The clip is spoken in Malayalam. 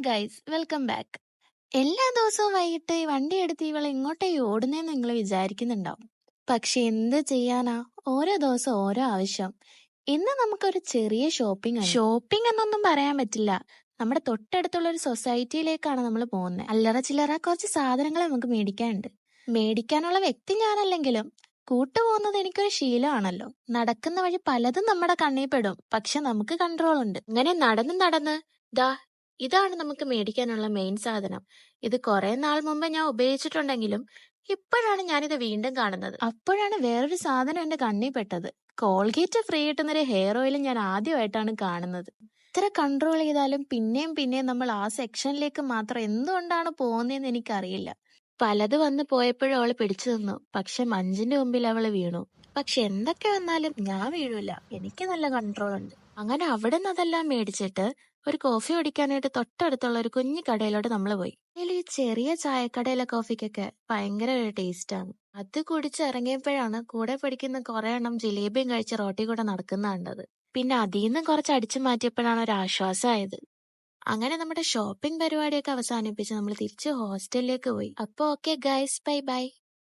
Guys, welcome back. എല്ലാ ദിവസവും വൈകിട്ട് ഈ വണ്ടി എടുത്ത് ഇവളെ ഇങ്ങോട്ടേ ഓടുന്നേന്ന് നിങ്ങൾ വിചാരിക്കുന്നുണ്ടാവും. പക്ഷെ എന്ത് ചെയ്യാനാ, ഓരോ ദിവസം ഓരോ ആവശ്യം. ഇന്ന് നമുക്കൊരു ചെറിയ ഷോപ്പിംഗ് എന്നൊന്നും പറയാൻ പറ്റില്ല. നമ്മുടെ തൊട്ടടുത്തുള്ള ഒരു സൊസൈറ്റിയിലേക്കാണ് നമ്മൾ പോകുന്നത്. അല്ലറ ചില്ലറ കുറച്ച് സാധനങ്ങൾ നമുക്ക് മേടിക്കാനുണ്ട്. മേടിക്കാനുള്ള വ്യക്തി ഞാനല്ലെങ്കിലും കൂട്ടുപോകുന്നത് എനിക്കൊരു ശീലമാണല്ലോ. നടക്കുന്ന വഴി പലതും നമ്മുടെ കണ്ണിൽ പെടും, പക്ഷെ നമുക്ക് കൺട്രോൾ ഉണ്ട്. അങ്ങനെ നടന്ന് നടന്ന് ദാ ഇതാണ് നമുക്ക് മേടിക്കാനുള്ള മെയിൻ സാധനം. ഇത് കുറെ നാൾ മുമ്പ് ഞാൻ ഉപയോഗിച്ചിട്ടുണ്ടെങ്കിലും ഇപ്പോഴാണ് ഞാനിത് വീണ്ടും കാണുന്നത്. അപ്പോഴാണ് വേറൊരു സാധനം എന്റെ കണ്ണിൽ പെട്ടത്. കോൾഗേറ്റ് ഫ്രീ കിട്ടുന്നൊരു ഹെയർ ഓയിൽ ഞാൻ ആദ്യമായിട്ടാണ് കാണുന്നത്. ഇത്ര കൺട്രോൾ ചെയ്താലും പിന്നെയും പിന്നെയും നമ്മൾ ആ സെക്ഷനിലേക്ക് മാത്രം എന്തുകൊണ്ടാണ് പോകുന്നതെന്ന് എനിക്കറിയില്ല. പലത് വന്ന് പോയപ്പോഴും അവള് പിടിച്ചു നിന്നു, പക്ഷെ മഞ്ജിന്റെ മുമ്പിൽ അവള് വീണു. പക്ഷെ എന്തൊക്കെ വന്നാലും ഞാൻ വീഴൂല, എനിക്ക് നല്ല കൺട്രോൾ ഉണ്ട്. അങ്ങനെ അവിടെ നിന്ന് അതെല്ലാം മേടിച്ചിട്ട് ഒരു കോഫി കുടിക്കാനായിട്ട് തൊട്ടടുത്തുള്ള ഒരു കുഞ്ഞു കടയിലോട്ട് നമ്മൾ പോയി. അതിൽ ഈ ചെറിയ ചായക്കടയിലെ കോഫിക്കൊക്കെ ഭയങ്കര ഒരു ടേസ്റ്റ് ആണ്. അത് കുടിച്ചിറങ്ങിയപ്പോഴാണ് കൂടെ പഠിക്കുന്ന കുറെ എണ്ണം ജിലേബിയും കഴിച്ച് റോട്ടിൽ കൂടെ നടക്കുന്ന കണ്ടത്. പിന്നെ അതിൽ നിന്ന് കുറച്ച് അടിച്ചു മാറ്റിയപ്പോഴാണ് ഒരു ആശ്വാസമായത്. അങ്ങനെ നമ്മുടെ ഷോപ്പിംഗ് പരിപാടിയൊക്കെ അവസാനിപ്പിച്ച് നമ്മൾ തിരിച്ച് ഹോസ്റ്റലിലേക്ക് പോയി. അപ്പൊ ഓക്കെ ഗൈസ്, ബൈ ബൈ.